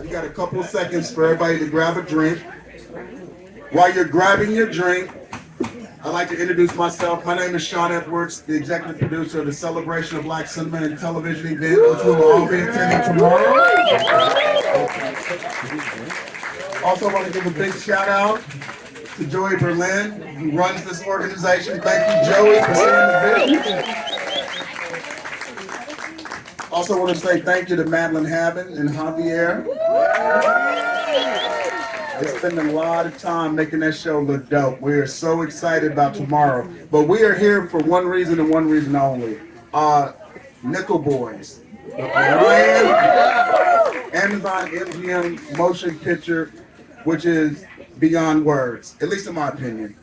We got a couple of seconds for everybody to grab a drink. While you're grabbing your drink, I'd like to introduce myself. My name is Sean Edwards, the executive producer of the Celebration of Black Cinema and Television event, which we will all be attending tomorrow. Also want to give a big shout out to Joey Berlin, who runs this organization. Thank you, Joey, for seeing the vision. Also want to say thank you to Madeline Habben and Javier. They spend a lot of time making that show look dope. We are so excited about tomorrow. But we are here for one reason and one reason only. Nickel Boys. Ryan, Amazon MGM motion picture, which is beyond words, at least in my opinion.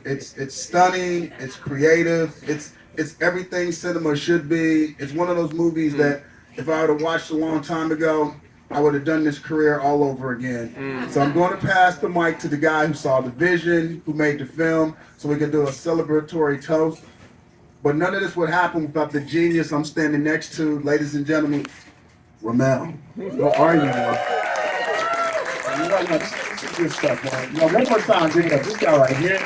It's stunning, it's creative, it's everything cinema should be. It's one of those movies that if I would have watched a long time ago, I would have done this career all over again. So I'm going to pass the mic to the guy who saw the vision, who made the film, so we can do a celebratory toast. But none of this would happen without the genius I'm standing next to, ladies and gentlemen, RaMell. Where are you, man? You know, that's good stuff, man. You know, one more time, give it up. This guy right here.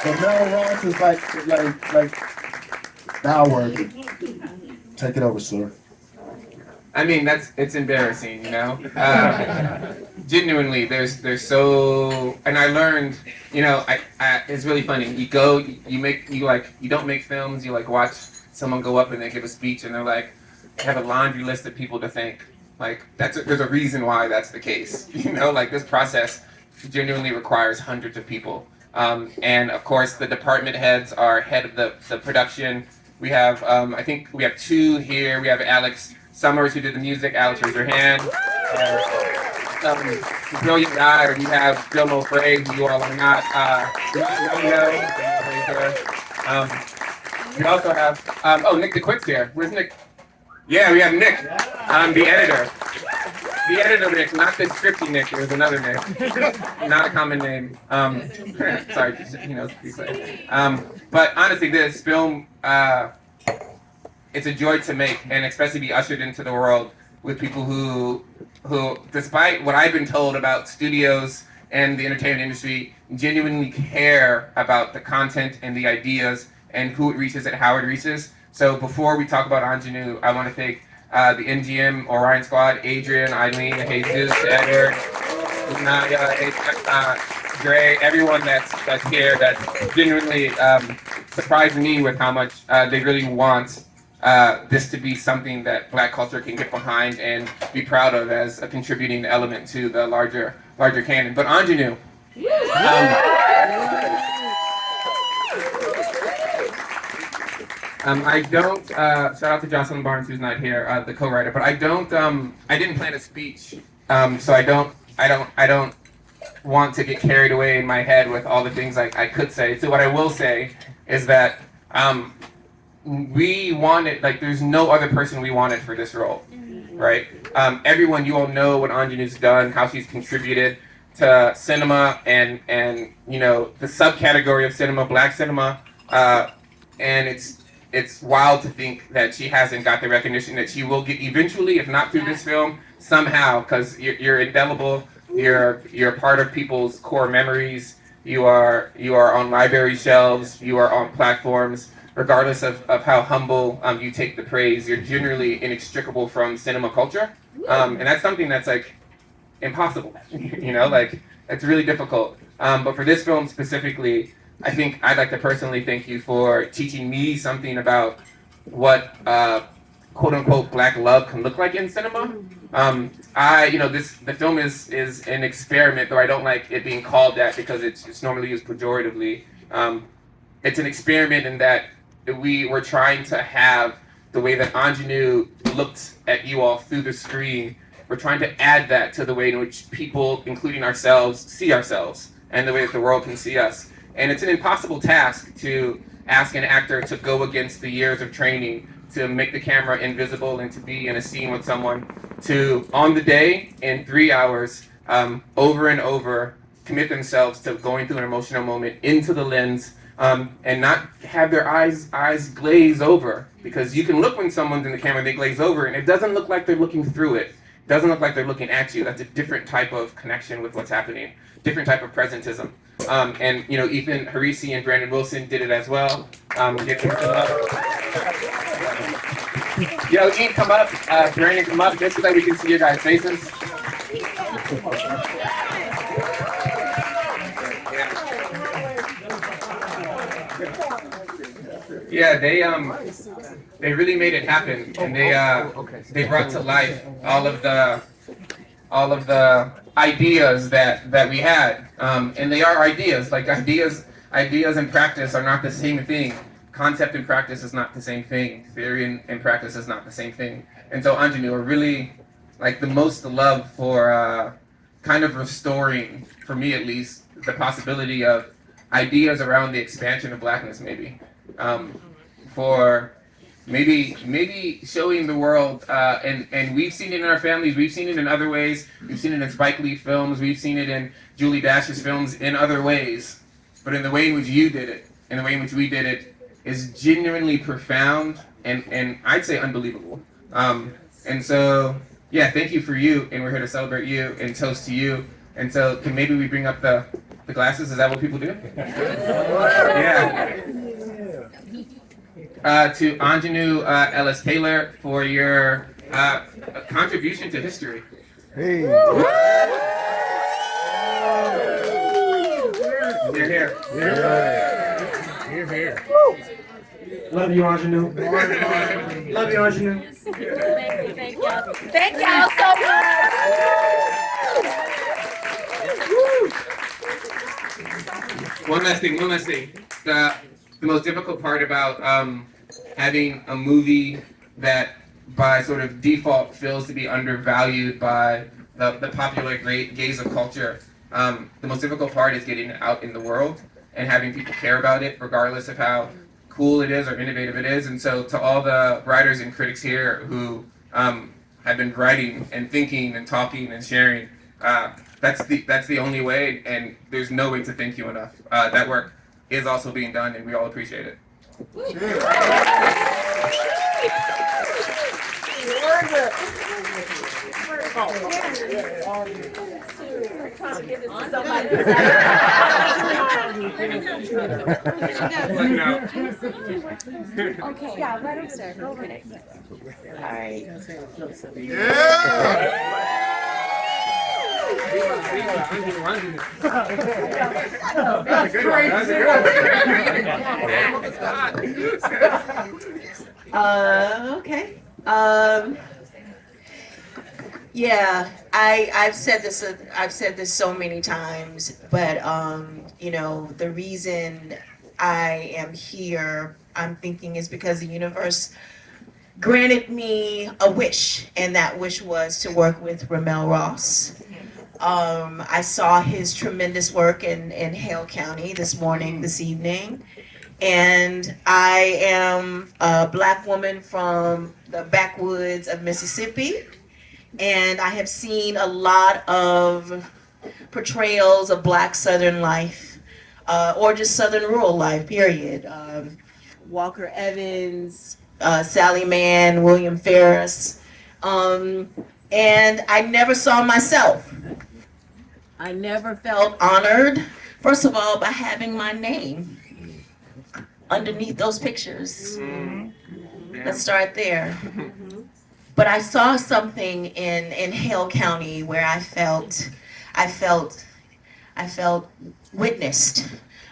RaMell Ross is like now worthy. Take it over, sir. I mean, it's embarrassing, you know. Genuinely, there's so, and I learned, you know, it's really funny. You go, you don't make films. You like watch someone go up and they give a speech and they're like, have a laundry list of people to thank. Like there's a reason why that's the case, you know. Like this process genuinely requires hundreds of people, and of course the department heads are head of the production. We have, I think we have two here. We have Alex Summers, who did the music. Alex, raise your hand. Brilliant guy. Or you have Bill Mofray, who you all are not know. We also have, Nick DeQuitt's here. Where's Nick? Yeah, we have Nick, the editor. The editor Nick, not the scripty Nick. There's another Nick. Not a common name. Sorry, he knows what he's saying. But honestly, this film, it's a joy to make, and especially be ushered into the world with people who, despite what I've been told about studios and the entertainment industry, genuinely care about the content and the ideas and who it reaches and how it reaches. So before we talk about Aunjanue, I want to thank the NGM Orion Squad, Adrian, Eileen, Jesus, Edward, Naya, Gray, everyone that's here, that's genuinely surprised me with how much they really want this to be something that Black culture can get behind and be proud of as a contributing element to the larger canon. But Aunjanue, I don't, shout out to Jocelyn Barnes, who's not here, the co-writer, but I didn't plan a speech, so I don't want to get carried away in my head with all the things I could say. So what I will say is that we wanted, like, there's no other person we wanted for this role, right? Everyone, you all know what Aunjanue's done, how she's contributed to cinema and you know, the subcategory of cinema, Black cinema, and it's wild to think that she hasn't got the recognition that she will get eventually, if not through this film, somehow, because you're indelible, you're part of people's core memories, you are on library shelves, you are on platforms, regardless of how humble you take the praise, you're generally inextricable from cinema culture, and that's something that's like impossible, you know, like it's really difficult. But for this film specifically, I think I'd like to personally thank you for teaching me something about what quote-unquote Black love can look like in cinema. The film is an experiment, though I don't like it being called that because it's normally used pejoratively. It's an experiment in that we were trying to have the way that Aunjanue looked at you all through the screen. We're trying to add that to the way in which people, including ourselves, see ourselves and the way that the world can see us. And it's an impossible task to ask an actor to go against the years of training, to make the camera invisible and to be in a scene with someone, to, on the day, in 3 hours, over and over, commit themselves to going through an emotional moment into the lens, and not have their eyes glaze over. Because you can look when someone's in the camera, they glaze over, and it doesn't look like they're looking through it. doesn't look like they're looking at you. That's a different type of connection with what's happening, different type of presentism. And you know, Ethan, Herisse, and Brandon Wilson did it as well. Get them up. Yo, Gene, come up. Brandon, come up, just so that we can see your guys' faces. Yeah, they really made it happen, and they brought to life all of the ideas that we had, and they are ideas. Like ideas and practice are not the same thing. Concept and practice is not the same thing. Theory and practice is not the same thing. And so Aunjanue are really like the most love for kind of restoring, for me at least, the possibility of ideas around the expansion of blackness, maybe. For maybe showing the world, and we've seen it in our families, we've seen it in other ways, we've seen it in Spike Lee films, we've seen it in Julie Dash's films in other ways, but in the way in which you did it, in the way in which we did it, is genuinely profound and I'd say unbelievable. And so, yeah, thank you for you, and we're here to celebrate you and toast to you. And so, can maybe we bring up the glasses? Is that what people do? Yeah. To Aunjanue Ellis-Taylor for your contribution to history. Hey. You're here. Here, here. Love you, Aunjanue. Love you, Aunjanue. Thank y'all. Thank y'all so much. One last thing. The most difficult part about having a movie that by sort of default feels to be undervalued by the popular gaze of culture, the most difficult part is getting it out in the world and having people care about it regardless of how cool it is or innovative it is. And so to all the writers and critics here who have been writing and thinking and talking and sharing, that's the only way, and there's no way to thank you enough. That work is also being done, and we all appreciate it. Okay, yeah, right over there. Go over there. All right. Okay. Yeah, I've said this so many times, but you know, the reason I am here, I'm thinking, is because the universe granted me a wish, and that wish was to work with RaMell Ross. I saw his tremendous work in Hale County this evening, and I am a Black woman from the backwoods of Mississippi, and I have seen a lot of portrayals of Black Southern life, or just Southern rural life, period. Walker Evans, Sally Mann, William Ferris, and I never saw myself. I never felt honored, first of all, by having my name underneath those pictures. Let's start there. But I saw something in Hale County where I felt witnessed.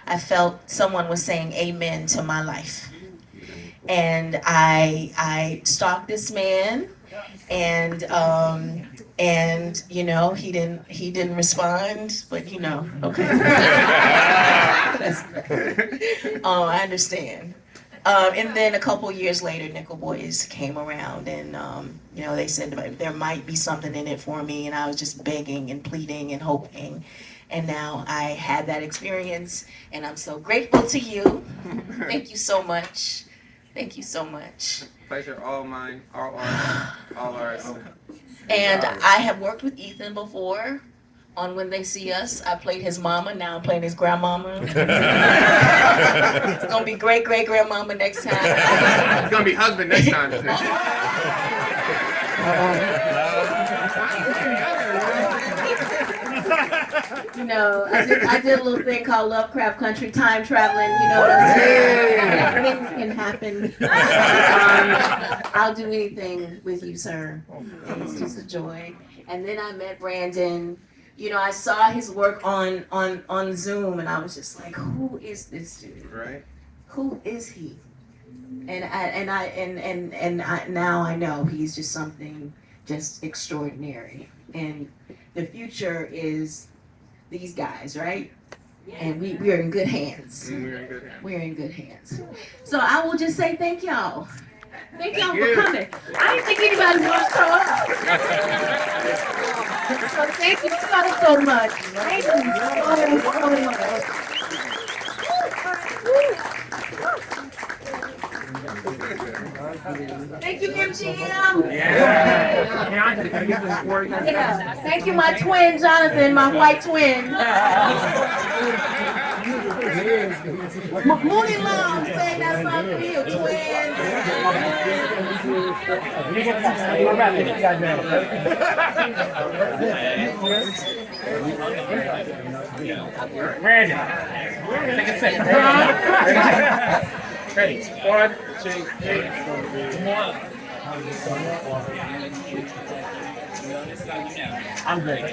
I felt someone was saying amen to my life. And I stalked this man, and you know, he didn't respond, but you know, okay. I understand. And then a couple years later, Nickel Boys came around, and you know, they said there might be something in it for me, and I was just begging and pleading and hoping. And now I had that experience, and I'm so grateful to you. Thank you so much. Thank you so much. Pleasure all mine, all ours, all ours. And I have worked with Ethan before on When They See Us. I played his mama, now I'm playing his grandmama. It's gonna be great-great-grandmama next time. It's gonna be husband next time. You know, I did a little thing called Lovecraft Country, time traveling. You know what I'm saying? Things can happen. I'll do anything with you, sir. And it's just a joy. And then I met Brandon. You know, I saw his work on Zoom, and I was just like, who is this dude? Right. Who is he? And now I know he's just something just extraordinary. And the future is these guys, right? And we are in good hands. We're in good hands. We're in good hands. So I will just say thank y'all. Thank y'all for coming. I didn't think anybody was going to show up. So thank you so much. Thank you so much. Thank you, MGM. Yeah. Thank you, my twin, Jonathan, my white twin. Mooney Long saying that song for you, twin. Brandon. Take a sip. Ready? 1, 2, 3. I'm great.